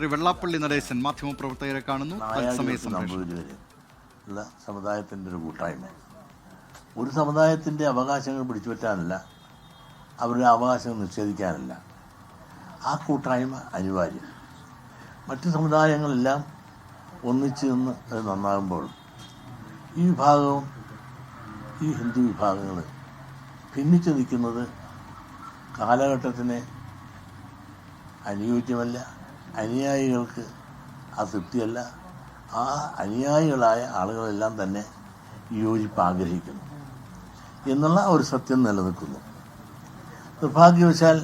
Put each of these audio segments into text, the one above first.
ശ്രീ വെള്ളാപ്പള്ളി നടേശൻ മാധ്യമപ്രവർത്തകരെ കാണുന്നു. ഉള്ള സമുദായത്തിൻ്റെ ഒരു കൂട്ടായ്മ. ഒരു സമുദായത്തിൻ്റെ അവകാശങ്ങൾ പിടിച്ചുപറ്റാനല്ല, അവരുടെ അവകാശങ്ങൾ നിഷേധിക്കാനല്ല. ആ കൂട്ടായ്മ അനിവാര്യം. മറ്റ് സമുദായങ്ങളെല്ലാം ഒന്നിച്ച് നിന്ന് അത് നന്നാകുമ്പോൾ ഈ വിഭാഗവും ഈ ഹിന്ദു വിഭാഗങ്ങൾ ഭിന്നിച്ച് നിൽക്കുന്നത് കാലഘട്ടത്തിന് അനുയോജ്യമല്ല. അനുയായികൾക്ക് ആ തൃപ്തിയല്ല. ആ അനുയായികളായ ആളുകളെല്ലാം തന്നെ യോജിപ്പ് ആഗ്രഹിക്കുന്നു എന്നുള്ള ഒരു സത്യം നിലനിൽക്കുന്നു. നിർഭാഗ്യവശാൽ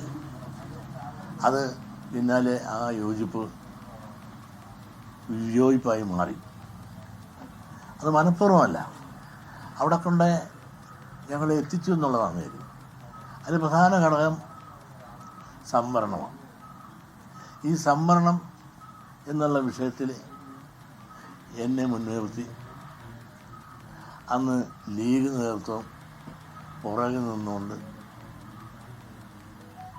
അത് പിന്നാലെ ആ യോജിപ്പ് വിയോജിപ്പായി മാറി. അത് മനഃപൂർവ്വമല്ല, അവിടെ കൊണ്ട് ഞങ്ങളെ എത്തിച്ചു എന്നുള്ളതാണ് കാര്യം. അതിൽ പ്രധാന ഘടകം സംവരണമാണ്. ഈ സംവരണം എന്നുള്ള വിഷയത്തിൽ എന്നെ മുൻനിർത്തി അന്ന് ലീഗ് നേതൃത്വം പുറകിൽ നിന്നുകൊണ്ട്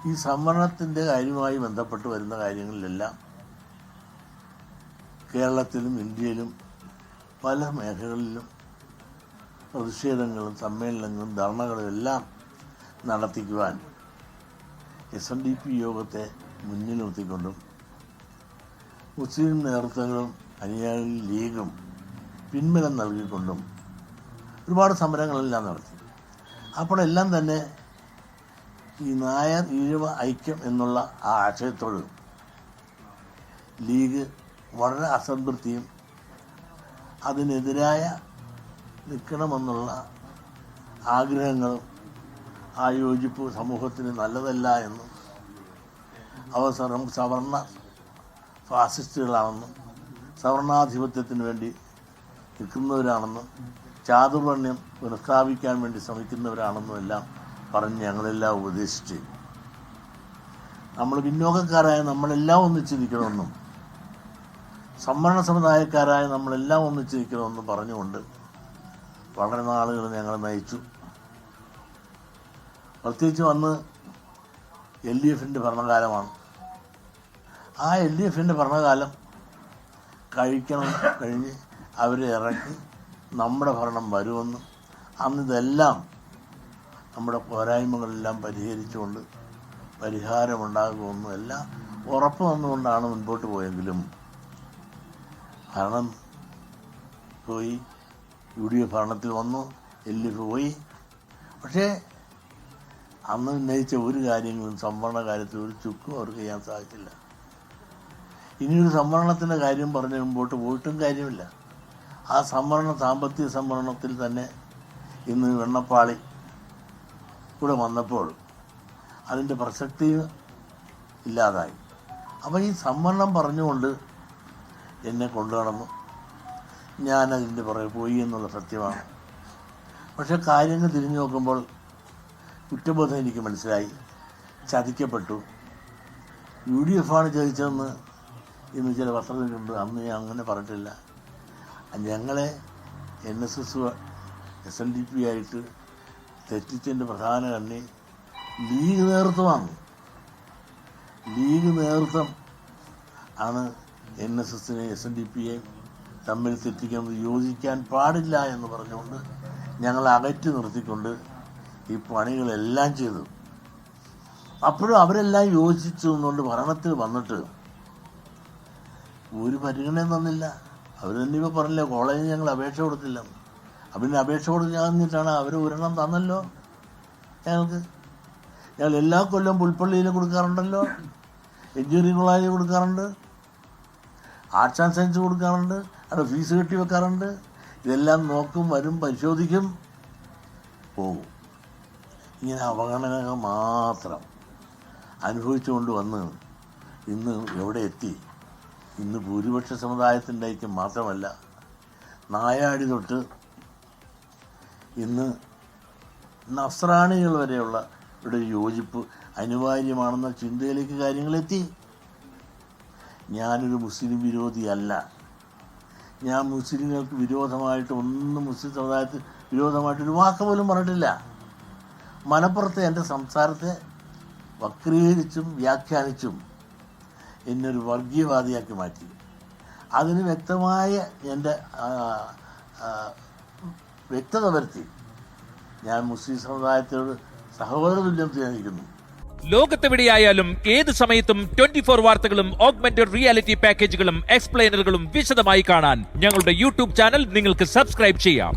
ഈ സംവരണത്തിൻ്റെ കാര്യവുമായി ബന്ധപ്പെട്ട് വരുന്ന കാര്യങ്ങളിലെല്ലാം കേരളത്തിലും ഇന്ത്യയിലും പല മേഖലകളിലും പ്രതിഷേധങ്ങളും സമ്മേളനങ്ങളും ധർണകളും എല്ലാം നടത്തിക്കുവാൻ SNDP യോഗത്തെ മുന്നിൽ നിർത്തിക്കൊണ്ടും മുസ്ലിം നേതൃത്വങ്ങളും അനുയായി ലീഗും പിൻബലം നൽകിക്കൊണ്ടും ഒരുപാട് സമരങ്ങളെല്ലാം നടത്തി. അപ്പോഴെല്ലാം തന്നെ ഈ നായർ ഈഴവ ഐക്യം എന്നുള്ള ആ ആശയത്തോട് ലീഗ് വളരെ അസംതൃപ്തിയും അതിനെതിരായ നിൽക്കണമെന്നുള്ള ആഗ്രഹങ്ങളും ആ യോജിപ്പ് സമൂഹത്തിന് നല്ലതല്ല എന്നും അവസരം സവർണ ഫാസിസ്റ്റുകളാണെന്നും സവർണാധിപത്യത്തിന് വേണ്ടി നിൽക്കുന്നവരാണെന്നും ചാതുർവർണ്ണ്യം പുനഃസ്ഥാപിക്കാൻ വേണ്ടി ശ്രമിക്കുന്നവരാണെന്നും എല്ലാം പറഞ്ഞ് ഞങ്ങളെല്ലാം ഉപദേശിച്ച് നമ്മൾ പിന്നോക്കക്കാരായ നമ്മളെല്ലാം ഒന്നിച്ചിരിക്കണമെന്നും സംവരണ സമുദായക്കാരായ നമ്മളെല്ലാം ഒന്നിച്ചിരിക്കണമെന്നും പറഞ്ഞുകൊണ്ട് വളരെ നാളുകൾ ഞങ്ങൾ നയിച്ചു. പ്രത്യേകിച്ച് അന്ന് LDFൻ്റെ ഭരണകാലമാണ്. ആ LDFൻ്റെ ഭരണകാലം കഴിഞ്ഞ് അവരെ ഇറക്കി നമ്മുടെ ഭരണം വരുമെന്നും അന്നിതെല്ലാം നമ്മുടെ പോരായ്മകളെല്ലാം പരിഹരിച്ചുകൊണ്ട് പരിഹാരമുണ്ടാകുമെന്നും എല്ലാം ഉറപ്പ് വന്നുകൊണ്ടാണ് മുൻപോട്ട് പോയെങ്കിലും ഭരണം പോയി. UDF ഭരണത്തിൽ വന്നു, LDF പോയി. പക്ഷേ അന്ന് ഉന്നയിച്ച ഒരു കാര്യങ്ങളും സംവരണ കാര്യത്തിൽ ഒരു ചുക്കും അവർക്ക് ചെയ്യാൻ സാധിച്ചില്ല. ഇനിയൊരു സംവരണത്തിൻ്റെ കാര്യം പറഞ്ഞ് മുമ്പോട്ട് പോയിട്ടും കാര്യമില്ല. ആ സാമ്പത്തിക സംവരണത്തിൽ തന്നെ ഇന്ന് വെണ്ണപ്പാളി കൂടെ വന്നപ്പോൾ അതിൻ്റെ പ്രസക്തി ഇല്ലാതായി. അപ്പോൾ ഈ സംവരണം പറഞ്ഞുകൊണ്ട് എന്നെ കൊണ്ടുനടന്നു. ഞാനതിൻ്റെ പുറകെ പോയി എന്നുള്ള സത്യമാണ്. പക്ഷെ കാര്യങ്ങൾ തിരിഞ്ഞു നോക്കുമ്പോൾ കുറ്റബോധം എനിക്ക് മനസ്സിലായി. ചതിക്കപ്പെട്ടു. UDF ആണ് ചതിച്ചതെന്ന് ഇന്ന് ചില പത്രത്തിലുണ്ട്. അന്ന് ഞാൻ അങ്ങനെ പറഞ്ഞിട്ടില്ല. ഞങ്ങളെ NSS SNDP ആയിട്ട് തെറ്റിച്ചതിൻ്റെ പ്രധാന കണ്ണി ലീഗ് നേതൃത്വമാണ്. ലീഗ് നേതൃത്വം ആണ് NSSനെ SNDPയെയും തമ്മിൽ തെറ്റിക്കുന്നത് യോജിക്കാൻ പാടില്ല എന്ന് പറഞ്ഞുകൊണ്ട് ഞങ്ങളെ അകറ്റി നിർത്തിക്കൊണ്ട് ഈ പണികളെല്ലാം ചെയ്തു. അപ്പോഴും അവരെല്ലാം യോജിച്ചു നിന്നുകൊണ്ട് ഭരണത്തിൽ വന്നിട്ട് ഒരു പരിഗണനയും തന്നില്ല. അവർ തന്നെ ഇപ്പോൾ പറഞ്ഞില്ല, കോളേജിൽ ഞങ്ങൾ അപേക്ഷ കൊടുത്തില്ലെന്ന്. അപ്പം അപേക്ഷ കൊടുക്കാന്നിട്ടാണ് അവർ ഒരെണ്ണം തന്നല്ലോ ഞങ്ങൾ എല്ലാ കൊല്ലം പുൽപ്പള്ളിയിൽ കൊടുക്കാറുണ്ടല്ലോ, എഞ്ചിനീയറിംഗ് കോളേജിൽ കൊടുക്കാറുണ്ട്, ആർട്സ് ആൻഡ് സയൻസ് കൊടുക്കാറുണ്ട്, അവിടെ ഫീസ് കെട്ടി വെക്കാറുണ്ട്. ഇതെല്ലാം നോക്കും, വരും, പരിശോധിക്കും, പോകും. ഇങ്ങനെ അവഗണനകൾ മാത്രം അനുഭവിച്ചുകൊണ്ട് വന്ന് ഇന്ന് എവിടെ എത്തി? ഇന്ന് ഭൂരിപക്ഷ സമുദായത്തിൻ്റെ ഐക്യം മാത്രമല്ല, നായാടി തൊട്ട് ഇന്ന് നസ്രാണികൾ വരെയുള്ള ഇവിടെ യോജിപ്പ് അനിവാര്യമാണെന്ന ചിന്തയിലേക്ക് കാര്യങ്ങളെത്തി. ഞാനൊരു മുസ്ലിം വിരോധിയല്ല. ഞാൻ മുസ്ലിങ്ങൾക്ക് വിരോധമായിട്ട് ഒന്നും, മുസ്ലിം സമുദായത്തിന് വിരോധമായിട്ടൊരു വാക്ക് പോലും പറഞ്ഞിട്ടില്ല. മനപ്പുറത്തെ എൻ്റെ സംസാരത്തെ വക്രീകരിച്ചും വ്യാഖ്യാനിച്ചും എന്നൊരു വർഗീയവാദിയാക്കി മാറ്റി. അതിന് വ്യക്തമായ എൻ്റെ വ്യക്തത വരുത്തി. ഞാൻ മുസ്ലിം സമുദായത്തോട് സഹോദര തുല്യം സ്നേഹിക്കുന്നു. ലോകത്തെവിടെയായാലും ഏത് സമയത്തും 24 വാർത്തകളും ഓഗ്മെന്റഡ് റിയാലിറ്റി പാക്കേജുകളും എക്സ്പ്ലെയിനറുകളും വിശദമായി കാണാൻ ഞങ്ങളുടെ യൂട്യൂബ് ചാനൽ നിങ്ങൾക്ക് സബ്സ്ക്രൈബ് ചെയ്യാം.